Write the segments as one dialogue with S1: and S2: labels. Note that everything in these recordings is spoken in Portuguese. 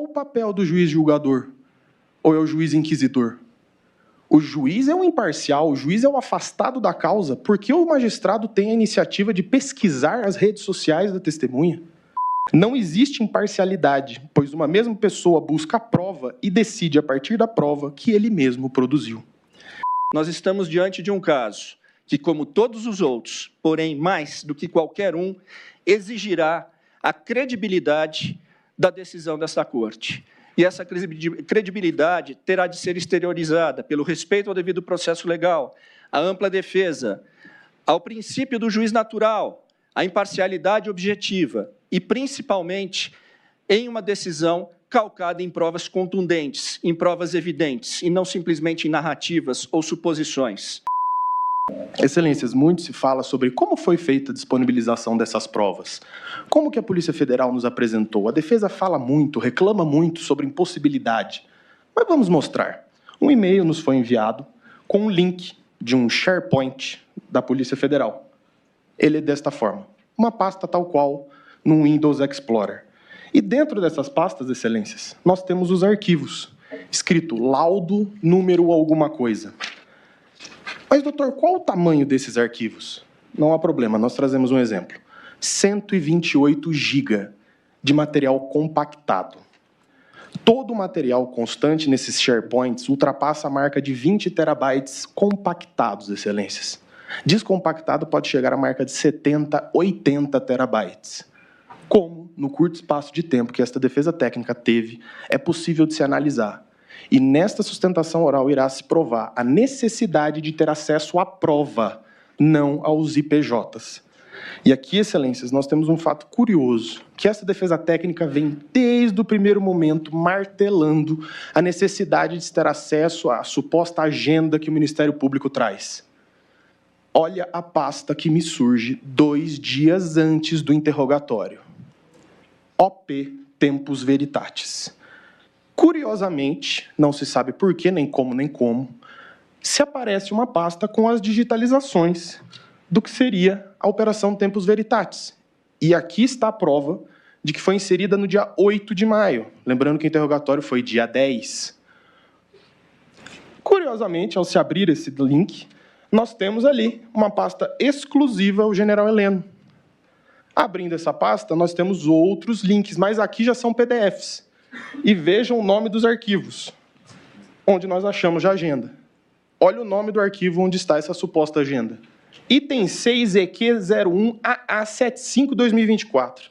S1: o papel do juiz julgador? Ou é o juiz inquisidor? O juiz é o imparcial, o juiz é o afastado da causa, porque o magistrado tem a iniciativa de pesquisar as redes sociais da testemunha. Não existe imparcialidade, pois uma mesma pessoa busca a prova e decide a partir da prova que ele mesmo produziu.
S2: Nós estamos diante de um caso que, como todos os outros, porém mais do que qualquer um, exigirá a credibilidade da decisão desta Corte. E essa credibilidade terá de ser exteriorizada pelo respeito ao devido processo legal, à ampla defesa, ao princípio do juiz natural, à imparcialidade objetiva e, principalmente, em uma decisão calcada em provas contundentes, em provas evidentes, e não simplesmente em narrativas ou suposições.
S1: Excelências, muito se fala sobre como foi feita a disponibilização dessas provas. Como que a Polícia Federal nos apresentou? A defesa fala muito, reclama muito sobre impossibilidade. Mas vamos mostrar. Um e-mail nos foi enviado com um link de um SharePoint da Polícia Federal. Ele é desta forma. Uma pasta tal qual no Windows Explorer. E dentro dessas pastas, excelências, nós temos os arquivos, escrito laudo, número, alguma coisa. Mas, doutor, qual o tamanho desses arquivos? Não há problema, nós trazemos um exemplo. 128 GB de material compactado. Todo o material constante nesses SharePoints ultrapassa a marca de 20 terabytes compactados, excelências. Descompactado pode chegar à marca de 70, 80 terabytes. Como, no curto espaço de tempo que esta defesa técnica teve, é possível de se analisar. E nesta sustentação oral irá se provar a necessidade de ter acesso à prova, não aos IPJs. E aqui, excelências, nós temos um fato curioso, que essa defesa técnica vem desde o primeiro momento martelando a necessidade de se ter acesso à suposta agenda que o Ministério Público traz. Olha a pasta que me surge 2 dias antes do interrogatório. OP Tempus Veritatis. Curiosamente, não se sabe por quê, nem como, se aparece uma pasta com as digitalizações do que seria a Operação Tempus Veritatis. E aqui está a prova de que foi inserida no dia 8 de maio. Lembrando que o interrogatório foi dia 10. Curiosamente, ao se abrir esse link, nós temos ali uma pasta exclusiva ao General Heleno. Abrindo essa pasta, nós temos outros links, mas aqui já são PDFs. E vejam o nome dos arquivos, onde nós achamos a agenda. Olha o nome do arquivo onde está essa suposta agenda. Item 6 EQ01AA75-2024.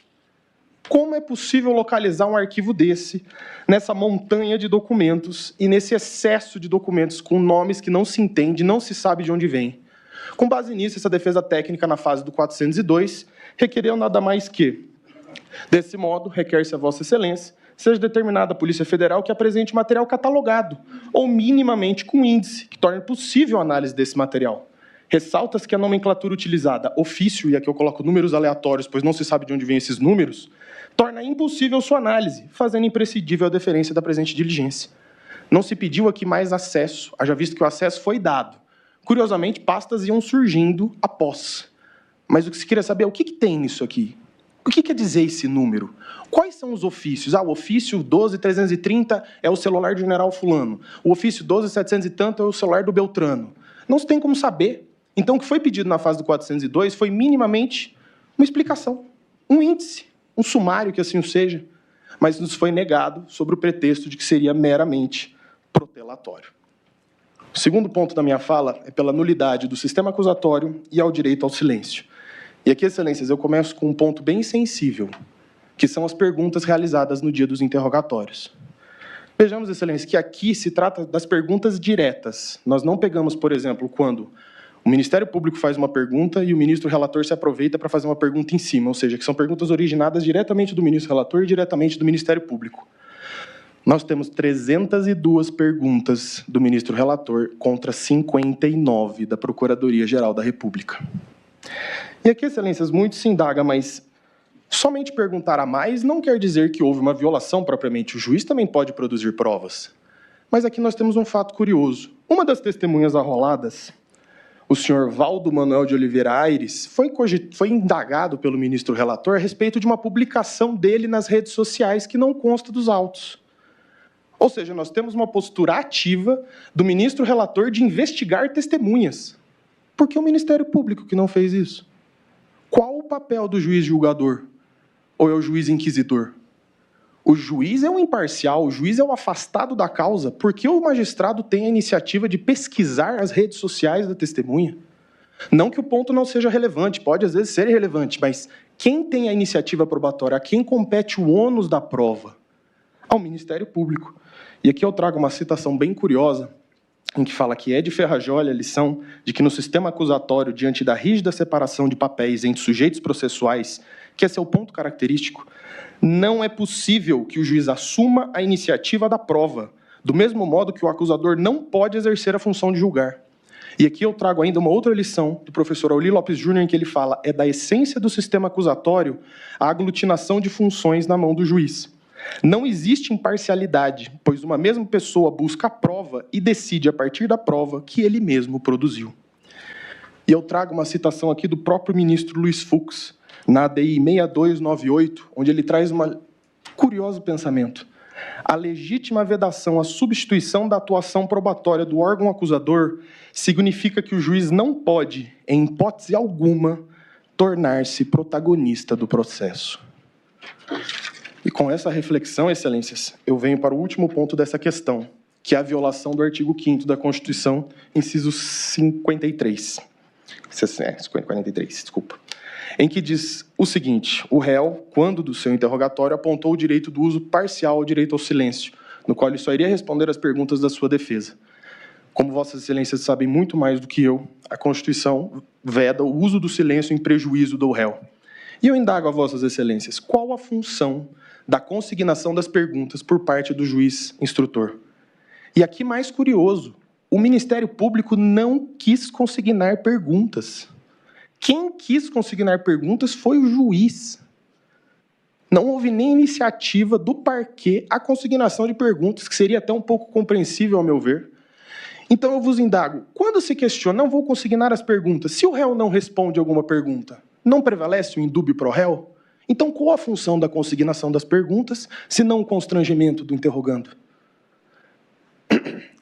S1: Como é possível localizar um arquivo desse, nessa montanha de documentos e nesse excesso de documentos com nomes que não se entende, não se sabe de onde vem? Com base nisso, essa defesa técnica na fase do 402 requereu nada mais que, desse modo, requer-se a Vossa Excelência, seja determinada a Polícia Federal que apresente material catalogado, ou minimamente com índice, que torne possível a análise desse material. Ressalta-se que a nomenclatura utilizada, ofício, e aqui eu coloco números aleatórios, pois não se sabe de onde vêm esses números, torna impossível sua análise, fazendo imprescindível a deferência da presente diligência. Não se pediu aqui mais acesso, haja visto que o acesso foi dado. Curiosamente, pastas iam surgindo após. Mas o que se queria saber é o que tem nisso aqui? O que quer dizer esse número? Quais são os ofícios? O ofício 12330 é o celular do general fulano. O ofício 12700 e tanto é o celular do Beltrano. Não se tem como saber. Então, o que foi pedido na fase do 402 foi minimamente uma explicação, um índice, um sumário que assim o seja, mas nos foi negado sobre o pretexto de que seria meramente protelatório. O segundo ponto da minha fala é pela nulidade do sistema acusatório e ao direito ao silêncio. E aqui, excelências, eu começo com um ponto bem sensível, que são as perguntas realizadas no dia dos interrogatórios. Vejamos, excelências, que aqui se trata das perguntas diretas. Nós não pegamos, por exemplo, quando o Ministério Público faz uma pergunta e o ministro relator se aproveita para fazer uma pergunta em cima, ou seja, que são perguntas originadas diretamente do ministro relator e diretamente do Ministério Público. Nós temos 302 perguntas do ministro relator contra 59 da Procuradoria-Geral da República. E aqui, excelências, muito se indaga, mas somente perguntar a mais não quer dizer que houve uma violação propriamente. O juiz também pode produzir provas. Mas aqui nós temos um fato curioso. Uma das testemunhas arroladas, o senhor Valdo Manuel de Oliveira Aires, foi indagado pelo ministro relator a respeito de uma publicação dele nas redes sociais que não consta dos autos. Ou seja, nós temos uma postura ativa do ministro relator de investigar testemunhas. Por que o Ministério Público que não fez isso? Qual o papel do juiz julgador? Ou é o juiz inquisidor? O juiz é um imparcial, o juiz é um afastado da causa. Por que o magistrado tem a iniciativa de pesquisar as redes sociais da testemunha? Não que o ponto não seja relevante, pode às vezes ser irrelevante, mas quem tem a iniciativa probatória, a quem compete o ônus da prova? Ao Ministério Público. E aqui eu trago uma citação bem curiosa, em que fala que é de Ferrajoli a lição de que no sistema acusatório, diante da rígida separação de papéis entre sujeitos processuais, que esse é o ponto característico, não é possível que o juiz assuma a iniciativa da prova, do mesmo modo que o acusador não pode exercer a função de julgar. E aqui eu trago ainda uma outra lição do professor Auli Lopes Júnior, em que ele fala é da essência do sistema acusatório a aglutinação de funções na mão do juiz. Não existe imparcialidade, pois uma mesma pessoa busca a prova e decide a partir da prova que ele mesmo produziu. E eu trago uma citação aqui do próprio ministro Luiz Fux, na ADI 6298, onde ele traz um curioso pensamento. A legítima vedação à substituição da atuação probatória do órgão acusador significa que o juiz não pode, em hipótese alguma, tornar-se protagonista do processo. E com essa reflexão, excelências, eu venho para o último ponto dessa questão, que é a violação do artigo 5º da Constituição, inciso 53. 43, desculpa. Em que diz o seguinte: o réu, quando do seu interrogatório, apontou o direito do uso parcial ao direito ao silêncio, no qual ele só iria responder às perguntas da sua defesa. Como vossas excelências sabem muito mais do que eu, a Constituição veda o uso do silêncio em prejuízo do réu. E eu indago a vossas excelências, qual a função da consignação das perguntas por parte do juiz instrutor? E aqui mais curioso, o Ministério Público não quis consignar perguntas. Quem quis consignar perguntas foi o juiz. Não houve nem iniciativa do parquê à consignação de perguntas, que seria até um pouco compreensível, ao meu ver. Então eu vos indago, quando se questiona, não vou consignar as perguntas, se o réu não responde alguma pergunta, não prevalece o indúbio pro réu? Então qual a função da consignação das perguntas, se não o constrangimento do interrogando?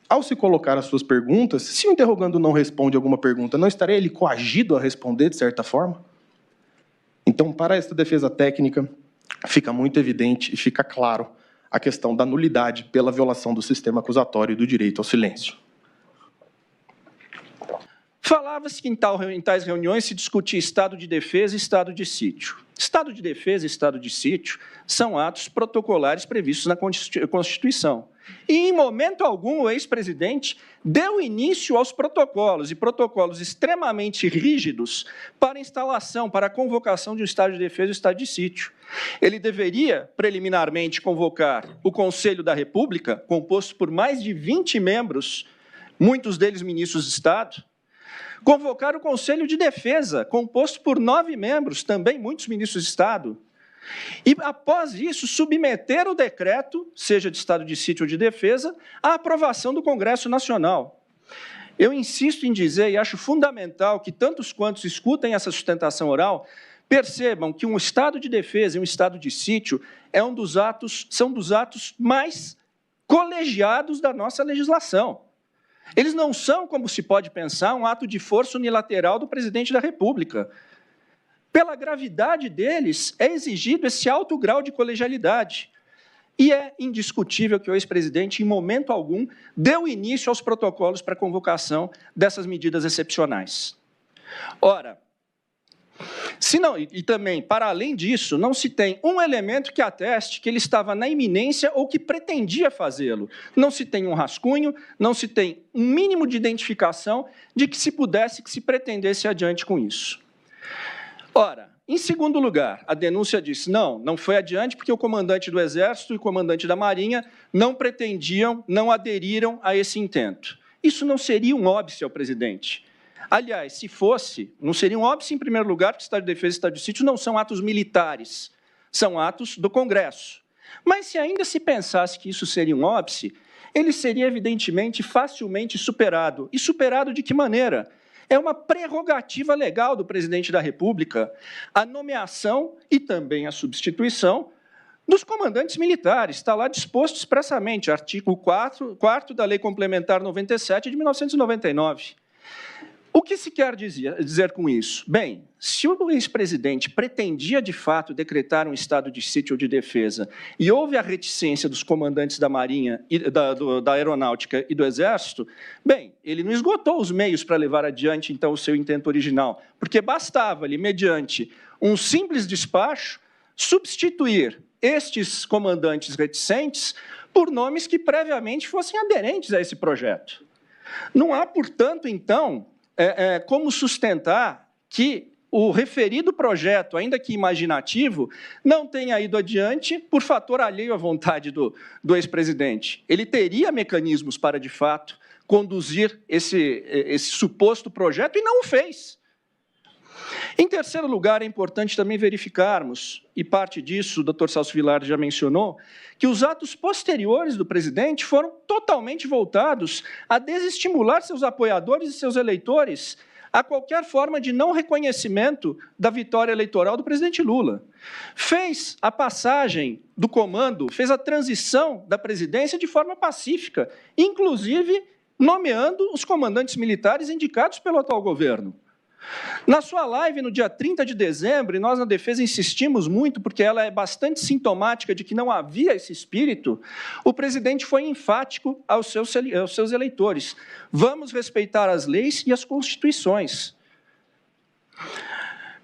S1: Ao se colocar as suas perguntas, se o interrogando não responde alguma pergunta, não estaria ele coagido a responder, de certa forma? Então, para esta defesa técnica, fica muito evidente e fica claro a questão da nulidade pela violação do sistema acusatório e do direito ao silêncio.
S2: Falava-se que em tais reuniões se discutia estado de defesa e estado de sítio. Estado de defesa e estado de sítio são atos protocolares previstos na Constituição. E, em momento algum, o ex-presidente deu início aos protocolos, e protocolos extremamente rígidos para a instalação, para a convocação de um estado de defesa e um estado de sítio. Ele deveria, preliminarmente, convocar o Conselho da República, composto por mais de 20 membros, muitos deles ministros de Estado, convocar o Conselho de Defesa, composto por 9 membros, também muitos ministros de Estado, e, após isso, submeter o decreto, seja de estado de sítio ou de defesa, à aprovação do Congresso Nacional. Eu insisto em dizer, e acho fundamental que tantos quantos escutem essa sustentação oral, percebam que um estado de defesa e um estado de sítio são dos atos mais colegiados da nossa legislação. Eles não são, como se pode pensar, um ato de força unilateral do presidente da República. Pela gravidade deles, é exigido esse alto grau de colegialidade. E é indiscutível que o ex-presidente, em momento algum, deu início aos protocolos para a convocação dessas medidas excepcionais. Ora, e também, para além disso, não se tem um elemento que ateste que ele estava na iminência ou que pretendia fazê-lo. Não se tem um rascunho, não se tem um mínimo de identificação de que se pretendesse adiante com isso. Ora, em segundo lugar, a denúncia diz, não foi adiante porque o comandante do Exército e o comandante da Marinha não pretendiam, não aderiram a esse intento. Isso não seria um óbice ao presidente. Aliás, se fosse, não seria um óbice em primeiro lugar, porque Estado de Defesa e Estado de Sítio não são atos militares, são atos do Congresso. Mas se ainda se pensasse que isso seria um óbice, ele seria evidentemente facilmente superado. E superado de que maneira? É uma prerrogativa legal do presidente da República a nomeação e também a substituição dos comandantes militares. Está lá disposto expressamente, artigo 4º da Lei Complementar 97 de 1999. O que se quer dizer com isso? Bem, se o ex-presidente pretendia, de fato, decretar um estado de sítio ou de defesa e houve a reticência dos comandantes da Marinha, da Aeronáutica e do Exército, bem, ele não esgotou os meios para levar adiante, então, o seu intento original, porque bastava-lhe, mediante um simples despacho, substituir estes comandantes reticentes por nomes que previamente fossem aderentes a esse projeto. Não há, portanto, então, como sustentar que o referido projeto, ainda que imaginativo, não tenha ido adiante por fator alheio à vontade do ex-presidente. Ele teria mecanismos para, de fato, conduzir esse suposto projeto e não o fez. Em terceiro lugar, é importante também verificarmos, e parte disso o Dr. Celso Vilar já mencionou, que os atos posteriores do presidente foram totalmente voltados a desestimular seus apoiadores e seus eleitores a qualquer forma de não reconhecimento da vitória eleitoral do presidente Lula. Fez a passagem do comando, fez a transição da presidência de forma pacífica, inclusive nomeando os comandantes militares indicados pelo atual governo. Na sua live, no dia 30 de dezembro, e nós na defesa insistimos muito, porque ela é bastante sintomática de que não havia esse espírito, o presidente foi enfático aos seus eleitores. Vamos respeitar as leis e as constituições.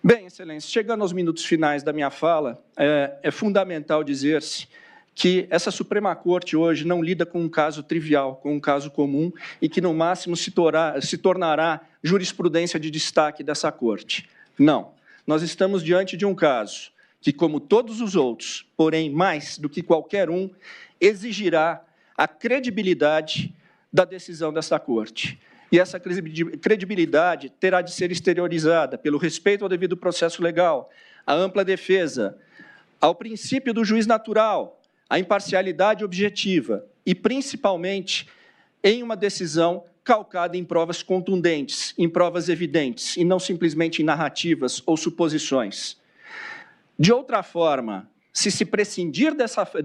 S2: Bem, Excelência, chegando aos minutos finais da minha fala, é fundamental dizer-se que essa Suprema Corte hoje não lida com um caso trivial, com um caso comum, e que, no máximo, se tornará jurisprudência de destaque dessa Corte. Não. Nós estamos diante de um caso que, como todos os outros, porém mais do que qualquer um, exigirá a credibilidade da decisão dessa Corte. E essa credibilidade terá de ser exteriorizada pelo respeito ao devido processo legal, à ampla defesa, ao princípio do juiz natural, a imparcialidade objetiva e, principalmente, em uma decisão calcada em provas contundentes, em provas evidentes, e não simplesmente em narrativas ou suposições. De outra forma, se prescindir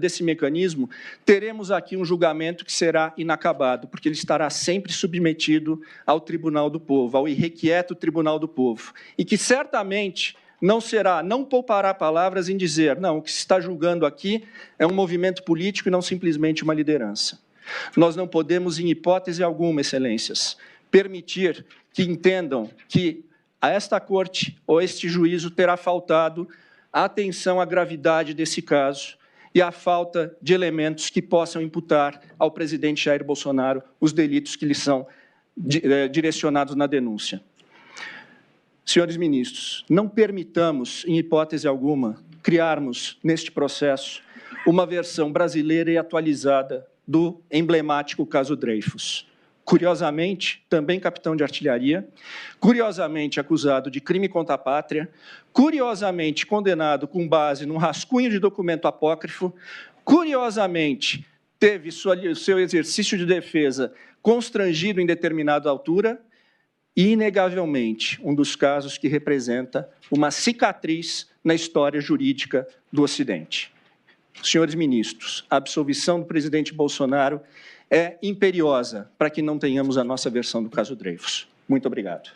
S2: desse mecanismo, teremos aqui um julgamento que será inacabado, porque ele estará sempre submetido ao Tribunal do Povo, ao irrequieto Tribunal do Povo, e que certamente não poupará palavras em dizer, não, o que se está julgando aqui é um movimento político e não simplesmente uma liderança. Nós não podemos, em hipótese alguma, Excelências, permitir que entendam que a esta Corte ou este juízo terá faltado a atenção à gravidade desse caso e à falta de elementos que possam imputar ao presidente Jair Bolsonaro os delitos que lhe são direcionados na denúncia. Senhores ministros, não permitamos, em hipótese alguma, criarmos, neste processo, uma versão brasileira e atualizada do emblemático caso Dreyfus. Curiosamente, também capitão de artilharia, curiosamente acusado de crime contra a pátria, curiosamente condenado com base num rascunho de documento apócrifo, curiosamente teve seu exercício de defesa constrangido em determinada altura, e, inegavelmente, um dos casos que representa uma cicatriz na história jurídica do Ocidente. Senhores ministros, a absolvição do presidente Bolsonaro é imperiosa para que não tenhamos a nossa versão do caso Dreyfus. Muito obrigado.